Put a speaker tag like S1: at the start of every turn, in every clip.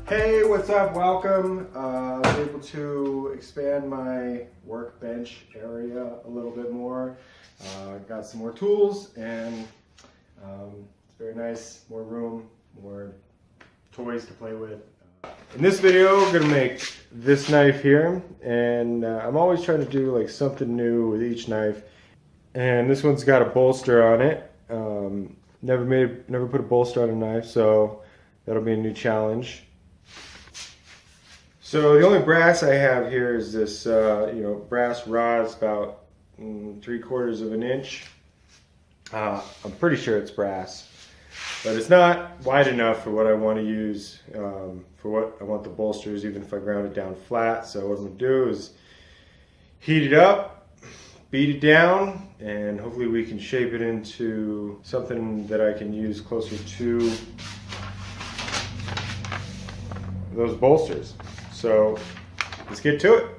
S1: Hey, what's up? Welcome. I was able to expand my workbench area a little bit more. Got some more tools and it's very nice. More room, more toys to play with. In this video, we're going to make this knife here, and I'm always trying to do like something new with each knife. And this one's got a bolster on it. Never put a bolster on a knife, so that'll be a new challenge. So the only brass I have here is this, brass rod. It's about 3/4 of an inch. I'm pretty sure it's brass, but it's not wide enough for what I want to use, for what I want the bolsters, even if I ground it down flat. So what I'm going to do is heat it up, beat it down, and hopefully we can shape it into something that I can use closer to those bolsters. So let's get to it.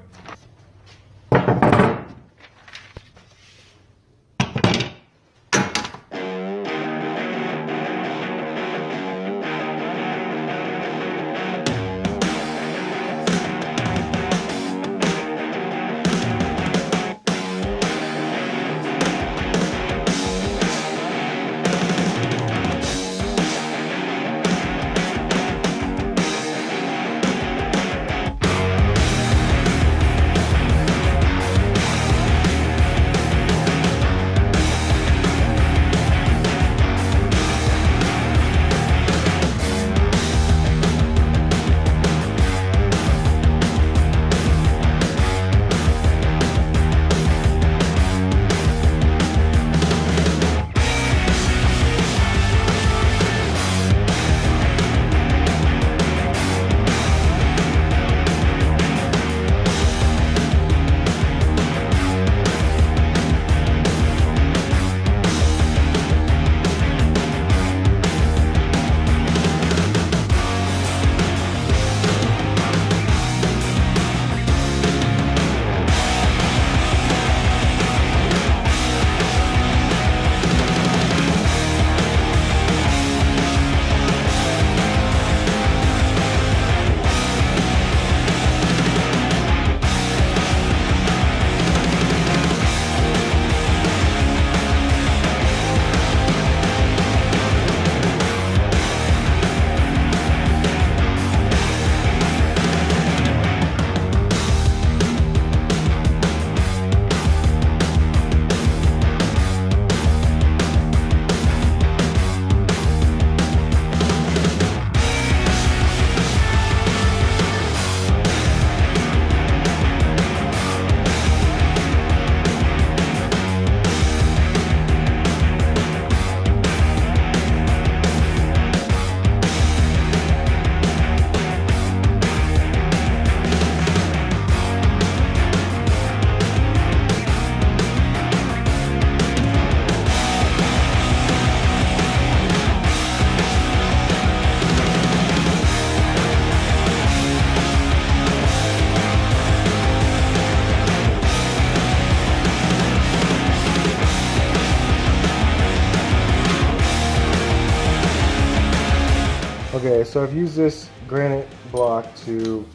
S1: Okay, so I've used this granite block to,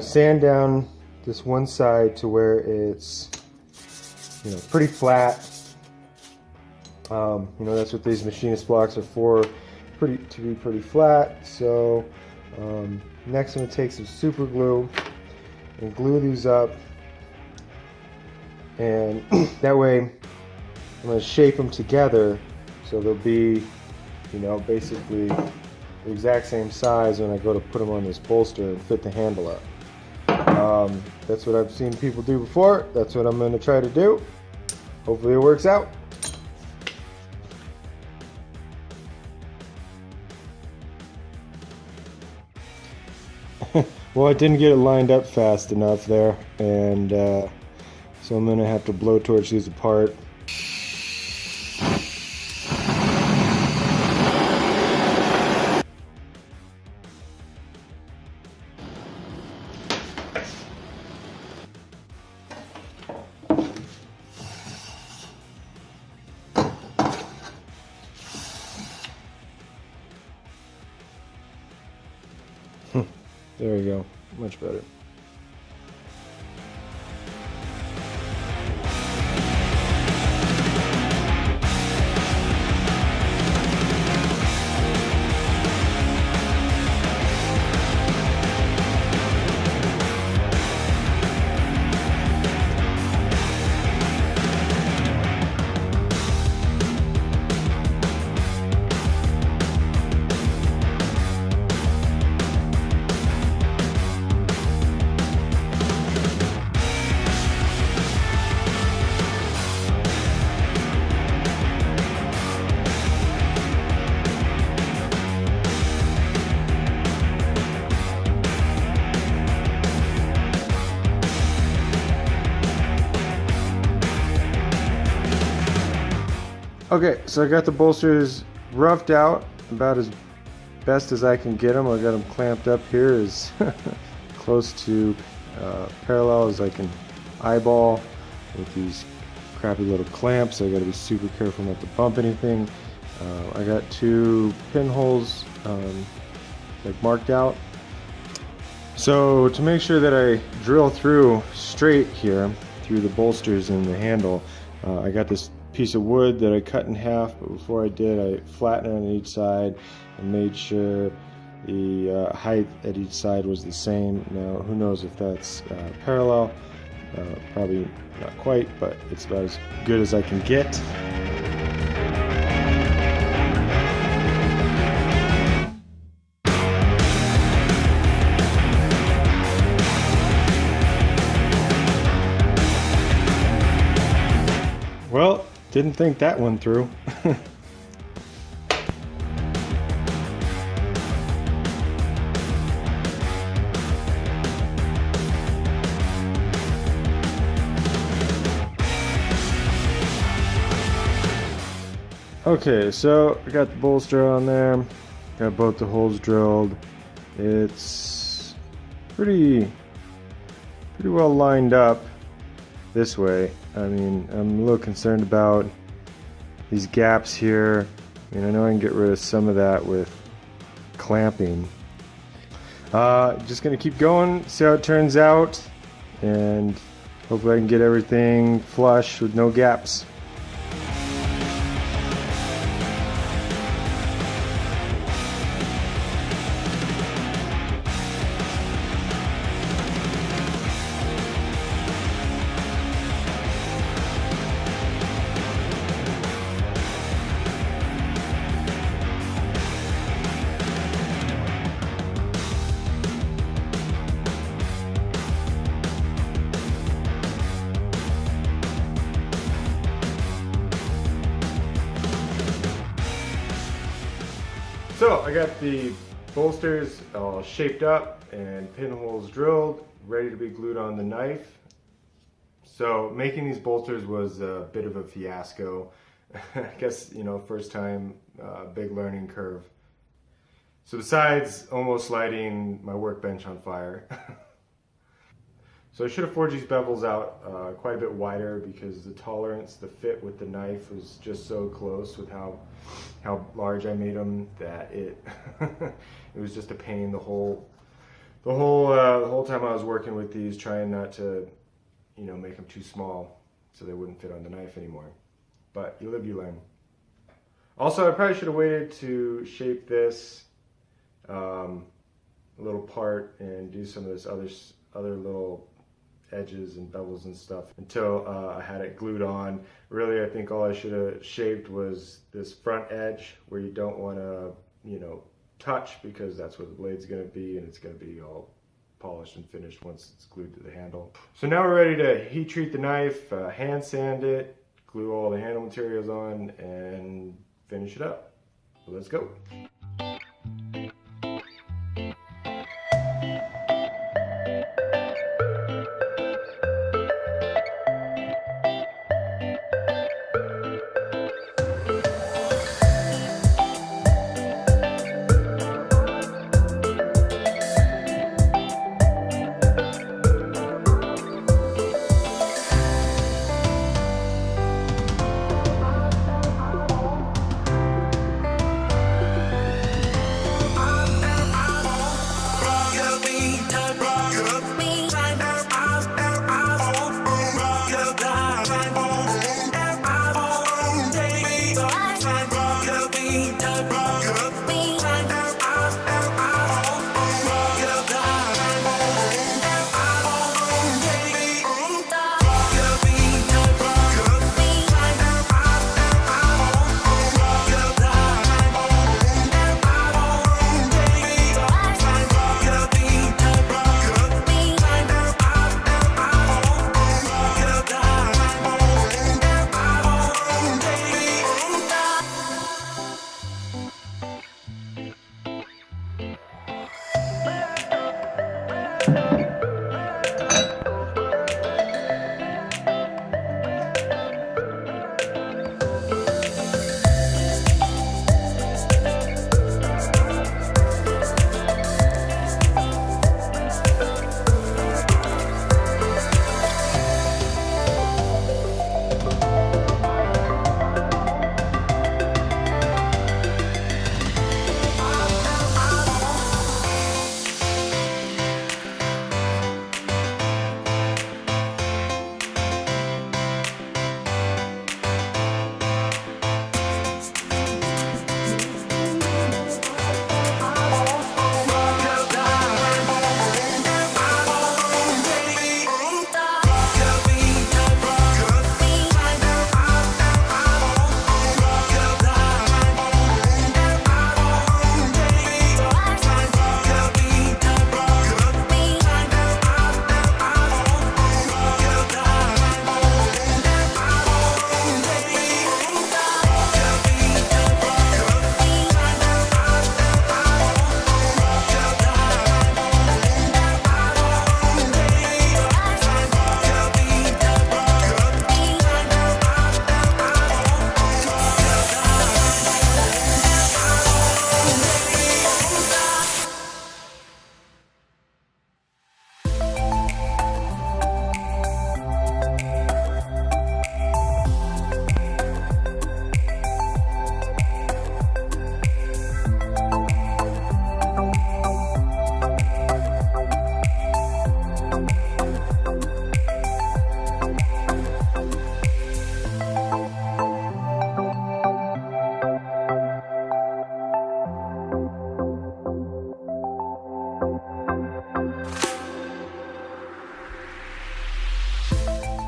S1: sand down this one side to where it's, pretty flat. That's what these machinist blocks are for, to be pretty flat. So next I'm going to take some super glue and glue these up, and that way I'm going to shape them together so they'll be basically the exact same size when I go to put them on this bolster and fit the handle up. That's what I've seen people do before. That's what I'm going to try to do. Hopefully it works out. Well, I didn't get it lined up fast enough there, and so I'm going to have to blowtorch these apart. There you go, much better. Okay, so I got the bolsters roughed out about as best as I can get them. I got them clamped up here as close to parallel as I can eyeball with these crappy little clamps. I got to be super careful not to bump anything. I got 2 pinholes like marked out. So to make sure that I drill through straight here through the bolsters and the handle, I got this piece of wood that I cut in half, but before I did, I flattened it on each side and made sure the height at each side was the same. Now, who knows if that's parallel? Probably not quite, but it's about as good as I can get. Well, didn't think that one through. Okay, so I got the bolster on there, got both the holes drilled. It's pretty well lined up this way. I mean, I'm a little concerned about these gaps here. I mean, I know I can get rid of some of that with clamping. Just gonna keep going, see how it turns out, and hopefully I can get everything flush with no gaps. So I got the bolsters all shaped up and pinholes drilled, ready to be glued on the knife. So making these bolsters was a bit of a fiasco. I guess, you know, first time, big learning curve. So besides almost lighting my workbench on fire, so I should have forged these bevels out quite a bit wider because the tolerance, the fit with the knife was just so close with how large I made them that it it was just a pain the whole time I was working with these, trying not to, you know, make them too small so they wouldn't fit on the knife anymore. But you live, you learn. Also, I probably should have waited to shape this little part and do some of this other little edges and bevels and stuff until I had it glued on. Really, I think all I should have shaped was this front edge where you don't want to, you know, touch, because that's where the blade's going to be, and it's going to be all polished and finished once it's glued to the handle. So now we're ready to heat treat the knife, hand sand it, glue all the handle materials on, and finish it up. So let's go.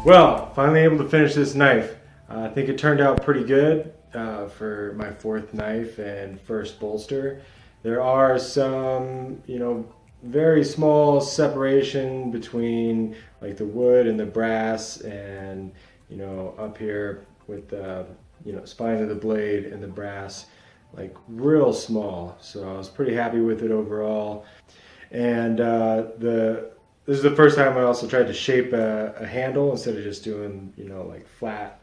S1: Well, finally able to finish this knife. I think it turned out pretty good for my fourth knife and first bolster. There are some, very small separation between like the wood and the brass, and up here with the spine of the blade and the brass, like real small. So I was pretty happy with it overall. And this is the first time I also tried to shape a handle instead of just doing like flat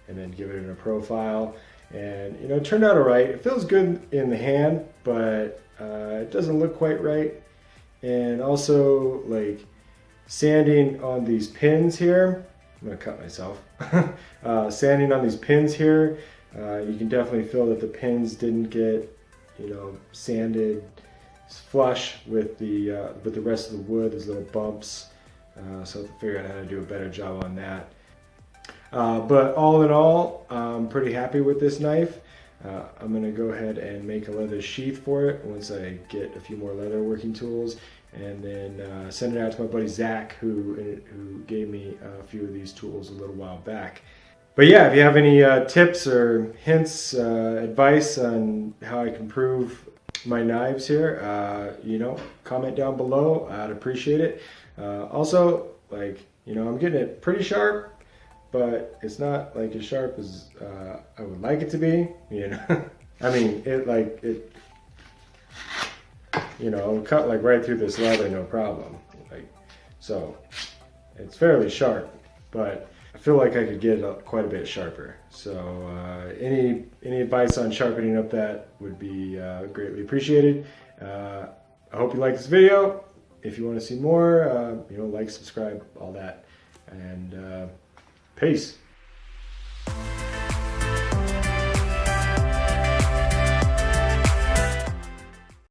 S1: and then give it a profile. And it turned out alright. It feels good in the hand, but it doesn't look quite right. And also, like, sanding on these pins here, I'm gonna cut myself. Sanding on these pins here, you can definitely feel that the pins didn't get sanded flush with the rest of the wood. There's little bumps, so I have to figure out how to do a better job on that. But all in all, I'm pretty happy with this knife. I'm going to go ahead and make a leather sheath for it once I get a few more leather working tools, and then send it out to my buddy Zach, who gave me a few of these tools a little while back. But yeah, if you have any tips or hints, advice on how I can improve my knives here, comment down below. I'd appreciate it. Also, like, I'm getting it pretty sharp, but it's not like as sharp as I would like it to be, I mean, it it'll cut like right through this leather, no problem. Like, so it's fairly sharp, but I feel like I could get it quite a bit sharper. So any advice on sharpening up that would be greatly appreciated. I hope you like this video. If you want to see more, like, subscribe, all that, and peace.